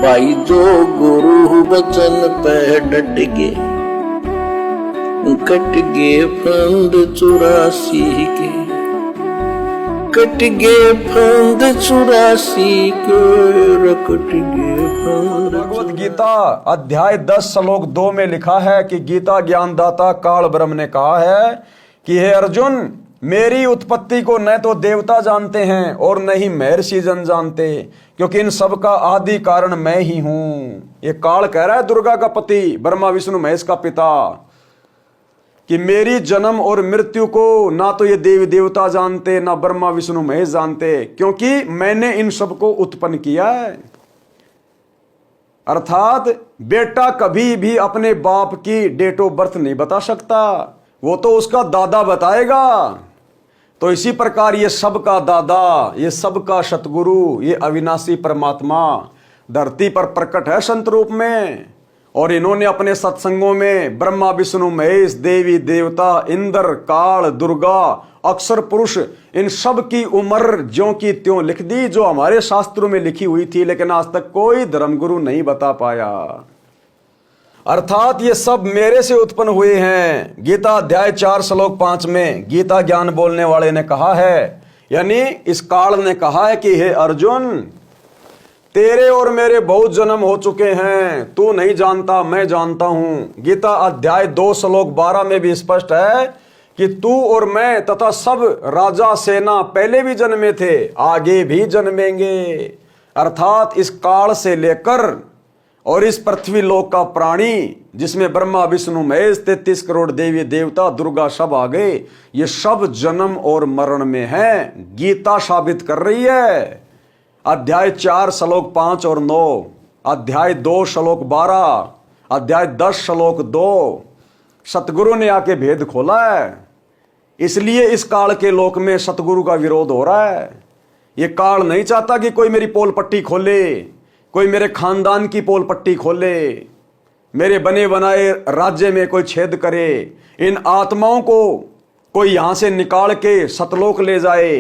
भाई जो गुरु वचन पे डट गए, कट गए फंद 84 के, कट गए फंद 84 के, कट गए फंद। भगवत गीता अध्याय 10 श्लोक 2 में लिखा है कि गीता ज्ञानदाता काल ब्रह्म ने कहा है कि हे अर्जुन, मेरी उत्पत्ति को न तो देवता जानते हैं और न ही महर्षि जन जानते, क्योंकि इन सब का आदि कारण मैं ही हूं। ये काल कह रहा है दुर्गा का पति, ब्रह्मा विष्णु महेश का पिता, कि मेरी जन्म और मृत्यु को ना तो ये देवी देवता जानते, ना ब्रह्मा विष्णु महेश जानते, क्योंकि मैंने इन सब को उत्पन्न किया है। अर्थात बेटा कभी भी अपने बाप की डेट ऑफ बर्थ नहीं बता सकता, वो तो उसका दादा बताएगा। तो इसी प्रकार ये सबका दादा, ये सबका सतगुरु, ये अविनाशी परमात्मा धरती पर प्रकट है संत रूप में। और इन्होंने अपने सत्संगों में ब्रह्मा विष्णु महेश, देवी देवता, इंद्र, काल, दुर्गा, अक्षर पुरुष, इन सब की उम्र ज्यों की त्यों लिख दी, जो हमारे शास्त्रों में लिखी हुई थी, लेकिन आज तक कोई धर्मगुरु नहीं बता पाया। अर्थात ये सब मेरे से उत्पन्न हुए हैं। गीता अध्याय 4 श्लोक 5 में गीता ज्ञान बोलने वाले ने कहा है, यानी इस काल ने कहा है कि हे अर्जुन, तेरे और मेरे बहुत जन्म हो चुके हैं, तू नहीं जानता, मैं जानता हूं। गीता अध्याय 2 श्लोक 12 में भी स्पष्ट है कि तू और मैं तथा सब राजा सेना पहले भी जन्मे थे, आगे भी जन्मेंगे। अर्थात इस काल से लेकर और इस पृथ्वी लोक का प्राणी, जिसमें ब्रह्मा विष्णु महेश 33 करोड़ देवी देवता दुर्गा सब आ गए, ये सब जन्म और मरण में हैं। गीता साबित कर रही है। अध्याय 4 श्लोक 5 और 9, अध्याय 2 श्लोक 12, अध्याय 10 श्लोक 2, सतगुरु ने आके भेद खोला है। इसलिए इस काल के लोक में सतगुरु का विरोध हो रहा है। ये काल नहीं चाहता कि कोई मेरी पोल पट्टी खोले, कोई मेरे खानदान की पोल पट्टी खोले, मेरे बने बनाए राज्य में कोई छेद करे, इन आत्माओं को कोई यहां से निकाल के सतलोक ले जाए,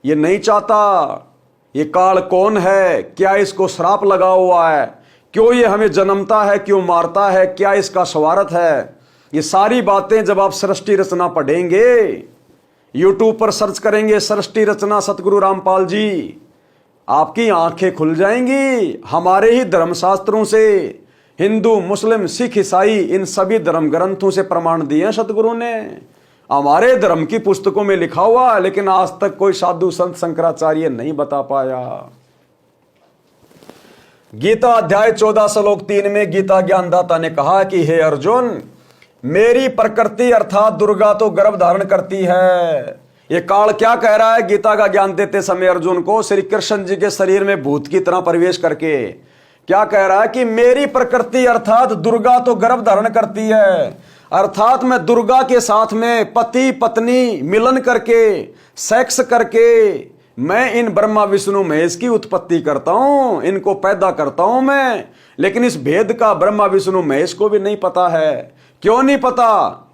ये नहीं चाहता। ये काल कौन है? क्या इसको श्राप लगा हुआ है? क्यों ये हमें जन्मता है, क्यों मारता है, क्या इसका स्वार्थ है? ये सारी बातें जब आप सृष्टि रचना पढ़ेंगे, यूट्यूब पर सर्च करेंगे सृष्टि रचना सतगुरु रामपाल जी, आपकी आंखें खुल जाएंगी। हमारे ही धर्मशास्त्रों से हिंदू, मुस्लिम, सिख, ईसाई, इन सभी धर्म ग्रंथों से प्रमाण दिए हैं सतगुरु ने। हमारे धर्म की पुस्तकों में लिखा हुआ, लेकिन आज तक कोई साधु संत शंकराचार्य नहीं बता पाया। गीता अध्याय 14 श्लोक 3 में गीता ज्ञानदाता ने कहा कि हे अर्जुन, मेरी प्रकृति अर्थात दुर्गा तो गर्भ धारण करती है। ये काल क्या कह रहा है गीता का ज्ञान देते समय अर्जुन को, श्री कृष्ण जी के शरीर में भूत की तरह प्रवेश करके क्या कह रहा है कि मेरी प्रकृति अर्थात दुर्गा तो गर्भ धारण करती है। अर्थात मैं दुर्गा के साथ में पति पत्नी मिलन करके, सेक्स करके, मैं इन ब्रह्मा विष्णु महेश की उत्पत्ति करता हूं, इनको पैदा करता हूं मैं। लेकिन इस भेद का ब्रह्मा विष्णु महेश को भी नहीं पता है। क्यों नहीं पता?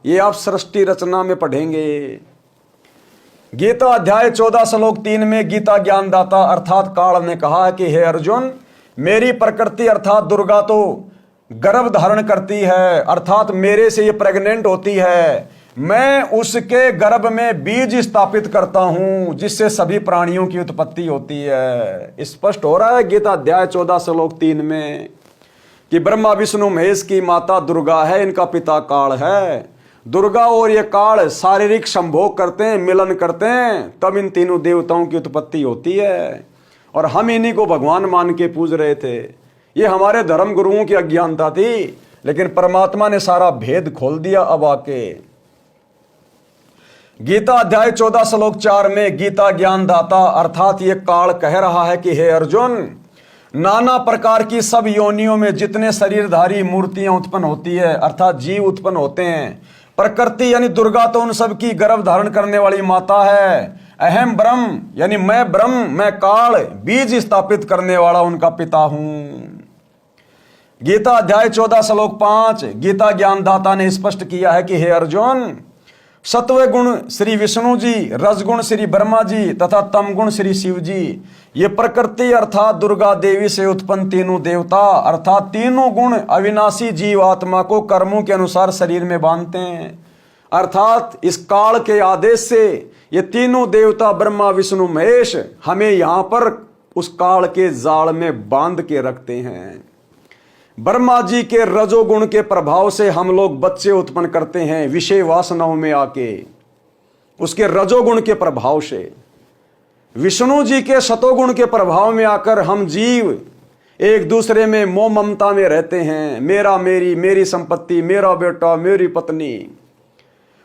ये आप सृष्टि रचना में पढ़ेंगे। गीता अध्याय 14 श्लोक 3 में गीता ज्ञानदाता अर्थात काल ने कहा कि हे अर्जुन, मेरी प्रकृति अर्थात दुर्गा तो गर्भ धारण करती है, अर्थात मेरे से ये प्रेग्नेंट होती है। मैं उसके गर्भ में बीज स्थापित करता हूं, जिससे सभी प्राणियों की उत्पत्ति होती है। स्पष्ट हो रहा है गीता अध्याय 14 श्लोक 3 में कि ब्रह्मा विष्णु महेश की माता दुर्गा है, इनका पिता काल है। दुर्गा और ये काल शारीरिक संभोग करते हैं, मिलन करते हैं, तब इन तीनों देवताओं की उत्पत्ति होती है। और हम इन्हीं को भगवान मान के पूज रहे थे। ये हमारे धर्म गुरुओं की अज्ञानता थी, लेकिन परमात्मा ने सारा भेद खोल दिया। अब आके गीता अध्याय 14 श्लोक 4 में गीता ज्ञानदाता अर्थात ये काल कह रहा है कि हे अर्जुन, नाना प्रकार की सब योनियों में जितने शरीरधारी मूर्तियां उत्पन्न होती है, अर्थात जीव उत्पन्न होते हैं, प्रकृति यानी दुर्गा तो उन सब की गर्भ धारण करने वाली माता है। अहम ब्रह्म यानी मैं ब्रह्म, मैं काल, बीज स्थापित करने वाला उनका पिता हूं। गीता अध्याय 14 श्लोक 5 गीता ज्ञानदाता ने स्पष्ट किया है कि हे अर्जुन, सत्व गुण श्री विष्णु जी, रजगुण श्री ब्रह्मा जी तथा तम गुण श्री शिव जी। ये प्रकृति अर्थात दुर्गा देवी से उत्पन्न तीनों देवता अर्थात तीनों गुण अविनाशी जीव आत्मा को कर्मों के अनुसार शरीर में बांधते हैं। अर्थात इस काल के आदेश से ये तीनों देवता ब्रह्मा विष्णु महेश हमें यहां पर उस काल के जाल में बांध के रखते हैं। ब्रह्मा जी के रजोगुण के प्रभाव से हम लोग बच्चे उत्पन्न करते हैं विषय वासनाओं में आके, उसके रजोगुण के प्रभाव से। विष्णु जी के सतोगुण के प्रभाव में आकर हम जीव एक दूसरे में मोह ममता में रहते हैं, मेरा मेरी, मेरी संपत्ति, मेरा बेटा, मेरी पत्नी।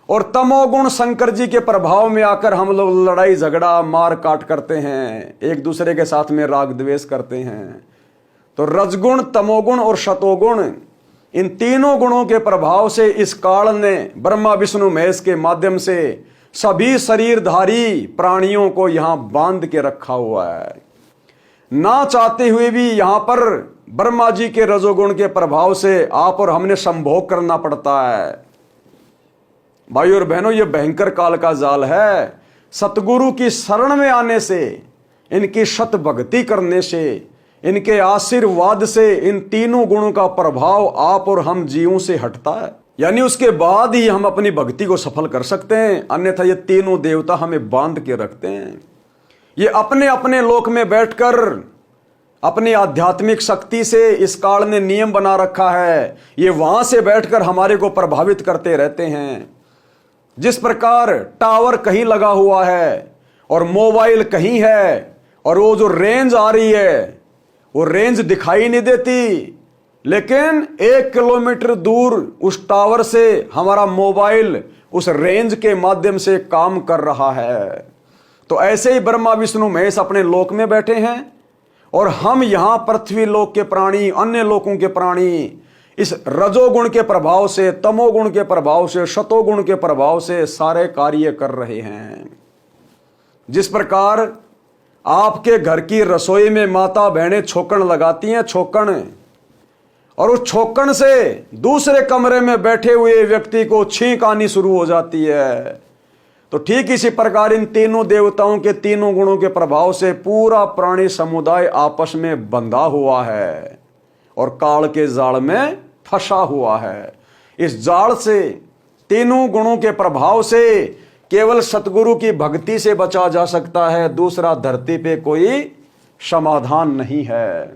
और तमोगुण शंकर जी के प्रभाव में आकर हम लोग लड़ाई झगड़ा मार काट करते हैं, एक दूसरे के साथ में राग द्वेष करते हैं। तो रजगुण, तमोगुण और शतोगुण, इन तीनों गुणों के प्रभाव से इस काल ने ब्रह्मा विष्णु महेश के माध्यम से सभी शरीरधारी प्राणियों को यहां बांध के रखा हुआ है। ना चाहते हुए भी यहां पर ब्रह्मा जी के रजोगुण के प्रभाव से आप और हमने संभोग करना पड़ता है। भाई और बहनों, यह भयंकर काल का जाल है। सतगुरु की शरण में आने से, इनकी शत भक्ति करने से, इनके आशीर्वाद से इन तीनों गुणों का प्रभाव आप और हम जीवों से हटता है। यानी उसके बाद ही हम अपनी भक्ति को सफल कर सकते हैं, अन्यथा ये तीनों देवता हमें बांध के रखते हैं। ये अपने अपने लोक में बैठकर अपनी आध्यात्मिक शक्ति से इस काल ने नियम बना रखा है, ये वहां से बैठकर हमारे को प्रभावित करते रहते हैं। जिस प्रकार टावर कहीं लगा हुआ है और मोबाइल कहीं है और वो जो रेंज आ रही है वो रेंज दिखाई नहीं देती, लेकिन 1 किलोमीटर दूर उस टावर से हमारा मोबाइल उस रेंज के माध्यम से काम कर रहा है। तो ऐसे ही ब्रह्मा विष्णु महेश अपने लोक में बैठे हैं और हम यहां पृथ्वी लोक के प्राणी, अन्य लोकों के प्राणी इस रजोगुण के प्रभाव से, तमोगुण के प्रभाव से, शतोगुण के प्रभाव से सारे कार्य कर रहे हैं। जिस प्रकार आपके घर की रसोई में माता बहनें छोकन लगाती हैं, छोकन, और उस छोकन से दूसरे कमरे में बैठे हुए व्यक्ति को छींक आनी शुरू हो जाती है। तो ठीक इसी प्रकार इन तीनों देवताओं के तीनों गुणों के प्रभाव से पूरा प्राणी समुदाय आपस में बंधा हुआ है और काल के जाल में फंसा हुआ है। इस जाल से, तीनों गुणों के प्रभाव से केवल सतगुरु की भक्ति से बचा जा सकता है, दूसरा धरती पे कोई समाधान नहीं है।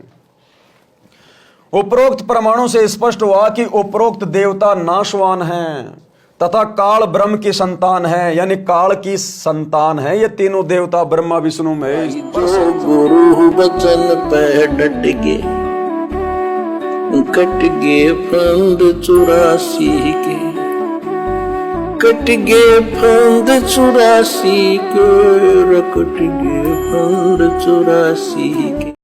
उपरोक्त प्रमाणों से स्पष्ट हुआ कि उपरोक्त देवता नाशवान हैं तथा काल ब्रह्म की संतान है, यानी काल की संतान है ये तीनों देवता ब्रह्मा विष्णु महेश। जो गुरु बचन पे डट के कट गए फंद 84 के, कट गए फंद 84 के, कट गए फंद 84 के।